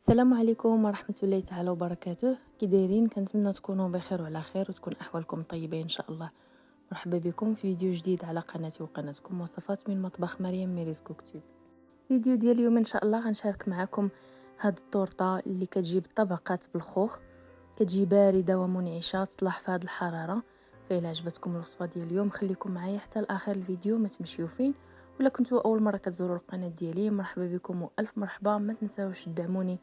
السلام عليكم ورحمة الله تعالى وبركاته. كي دايرين؟ كنتمنى تكونوا بخير وعلى خير وتكون احوالكم طيبة ان شاء الله. مرحبا بكم في فيديو جديد على قناتي وقناتكم وصفات من مطبخ مريم ميريز كوكتوب. الفيديو ديال اليوم ان شاء الله غنشارك معكم هاد الطورطة اللي كتجيب طبقات بالخوخ، كتجي باردة ومنعشة، تصلح في هاد الحرارة. فإلا عجبتكم الوصفة ديال اليوم خليكم معايا حتى لاخر الفيديو، ما تمشيو فين. ولا كنتوا اول مرة كتزوروا القناة ديالي، مرحبا بكم والف مرحبا. ما تنساوش تدعموني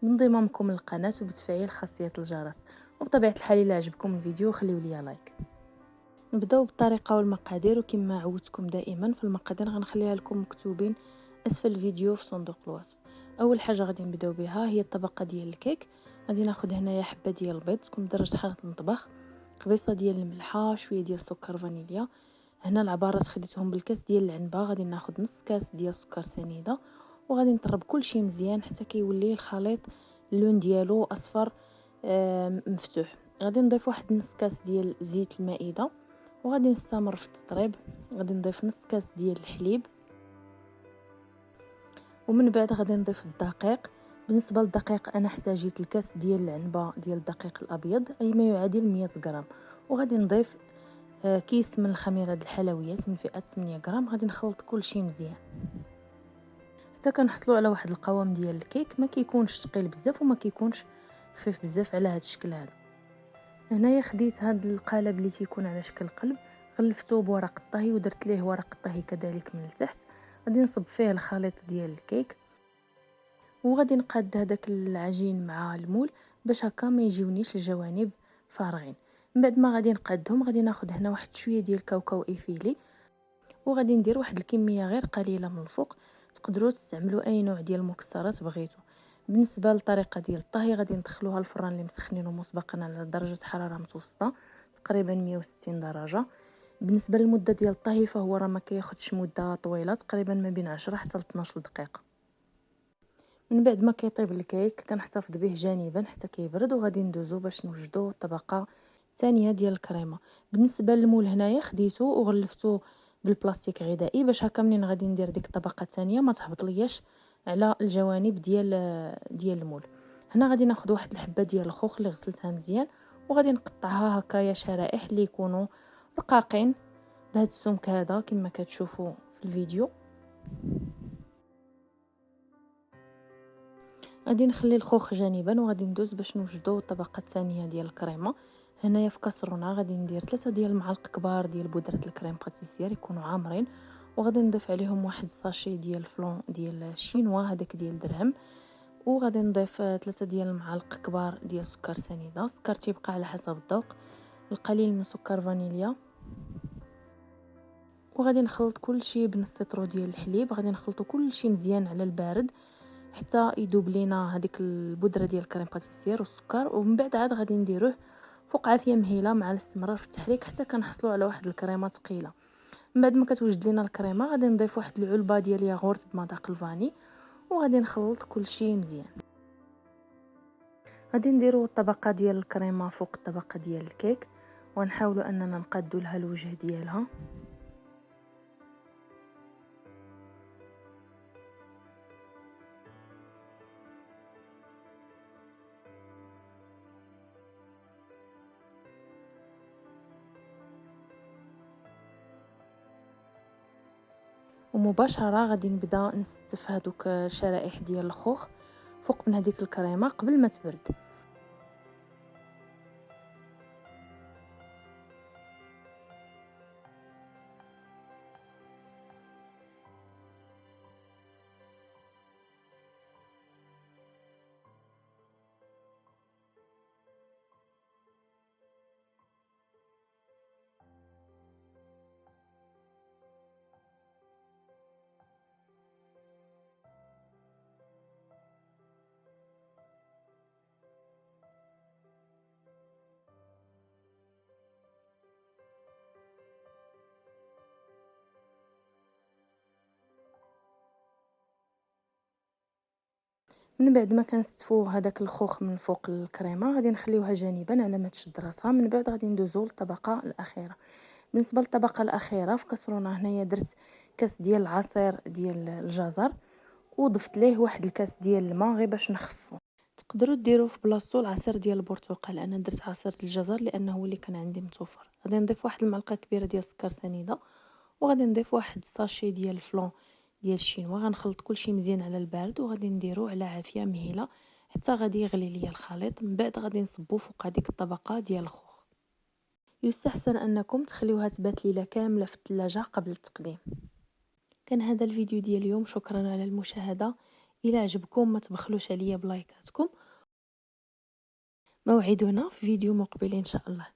بانضمامكم للقناة وبتفعيل خاصية الجرس، وبطبيعة الحال إلا عجبكم الفيديو خليو لي لايك. نبداو بالطريقة والمقادير، وكما عودتكم دائما في المقادير غنخليها لكم مكتوبين اسفل الفيديو في صندوق الوصف. اول حاجة غادي نبداو بها هي الطبقة ديال الكيك. غادي ناخذ هنايا حبة ديال البيض تكون بدرجة حرارة المطبخ، قبيصة ديال الملحة، شوية ديال السكر فانيليا. هنا العبارات خديتهم بالكاس ديال العنبة. غادي ناخذ نص كاس ديال السكر سنيدة، وغادي نطرب كل شيء مزيان حتى كيولي الخليط اللون ديالو اصفر مفتوح. غادي نضيف واحد نص كاس ديال زيت المائده، وغادي نستمر في التطريب. غادي نضيف نص كاس ديال الحليب، ومن بعد غادي نضيف الدقيق. بالنسبه للدقيق انا احتاجيت الكاس ديال العنبه ديال الدقيق الابيض، اي ما يعادل 100 غرام. وغادي نضيف كيس من الخميره الحلويات من فئه 8 غرام. غادي نخلط كل شيء مزيان حتى كنحصلوا على واحد القوام ديال الكيك ما كيكونش ثقيل بزاف وما كيكونش خفيف بزاف على هذا الشكل هذا. هنايا خديت هذا القالب اللي تيكون على شكل قلب، غلفته بورق الطهي ودرت ليه ورق الطهي كذلك من التحت. غادي نصب فيه الخليط ديال الكيك، وغادي نقاد هذاك العجين مع المول باش هكا ما يجيونيش الجوانب فارغين. من بعد ما غادي نقادهم غادي ناخذ هنا واحد شويه ديال الكاوكاو ايفيلي، وغادي ندير واحد الكميه غير قليله من الفوق. تقدروا تستعملوا اي نوع ديال المكسرات بغيتو. بالنسبه للطريقه ديال الطهي غادي ندخلوها الفران اللي مسخنينه مسبقا على درجه حراره متوسطه تقريبا 160 درجه. بالنسبه للمده ديال الطهي فهو راه ما كياخذش مده طويله، تقريبا ما بين 10 حتى ل 12 دقيقه. من بعد ما كيطيب الكيك كنحتفظ به جانبا حتى كيبرد، وغادي ندوزو باش نوجدو الطبقه الثانيه ديال الكريمه. بالنسبه للمول هنايا خديته وغلفته بالبلاستيك غذائي باش هكا منين غادي ندير ديك الطبقه الثانيه ما تهبط لياش على الجوانب ديال المول. هنا غادي ناخذ واحد الحبه ديال الخوخ اللي غسلتها مزيان، وغادي نقطعها هكايا شرائح اللي يكونوا رقاقين بهذا السمك هذا كما كتشوفوا في الفيديو. غادي نخلي الخوخ جانبا وغادي ندوز باش نوجدو الطبقه الثانيه ديال الكريمه. هنايا في كاسرونه غادي ندير 3 ديال المعالق كبار ديال بودره الكريم باتيسير يكونوا عامرين، وغادي نضيف عليهم واحد الساشي ديال الفلون ديال الشينوا هذاك ديال درهم، وغادي نضيف 3 ديال المعالق كبار ديال سكر سنيده. السكر تيبقى على حسب الذوق، القليل من سكر فانيليا. وغادي نخلط كل شيء بنص لتر ديال الحليب. غادي نخلطو كل شيء مزيان على البارد حتى يذوب لينا هذيك البودره ديال الكريم باتيسير والسكر، ومن بعد عاد غادي نديروه فوق عافيه مهيله مع الاستمرار في التحريك حتى كنحصلوا على واحد الكريمه ثقيله. من بعد ما كتوجد لينا الكريمه غادي نضيف واحد العلبه ديال ياغورت بمذاق الفاني، وغادي نخلط كل شيء مزيان. غادي نديروا الطبقه ديال الكريمه فوق الطبقه ديال الكيك، ونحاولوا اننا نقادوا لها الوجه ديالها. ومباشره غادي نبدا نستف هذوك الشرائح ديال الخوخ فوق من هذيك الكريمه قبل ما تبرد. من بعد ما كنستفو هذاك الخوخ من فوق الكريمه غادي نخليوها جانبا على ما تشد راسها. من بعد غادي ندوزو للطبقه الاخيره. بالنسبه للطبقه الاخيره في كاسرونه هنايا درت كاس ديال العصير ديال الجزر، وضفت ليه واحد الكاس ديال الماء غير باش نخفو. تقدروا ديروا في بلاصتو العصير ديال البرتقال، انا درت عصير الجزر لانه هو اللي كان عندي متوفر. غادي نضيف واحد المعلقه كبيره ديال السكر سنيده، وغادي نضيف واحد الساشي ديال الفلون ديال الشينوا. غنخلط كلشي مزيان على البارد وغادي نديرو على عافيه مهيله حتى غادي يغلي ليا الخليط. من بعد غادي نصبو فوق هذيك الطبقه ديال الخوخ. يستحسن انكم تخليوها تبات ليله كامله في الثلاجه قبل التقديم. كان هذا الفيديو ديال اليوم، شكرا على المشاهده. الى عجبكم ما تبخلوش عليا بلايكاتكم. موعدنا في فيديو مقبل ان شاء الله.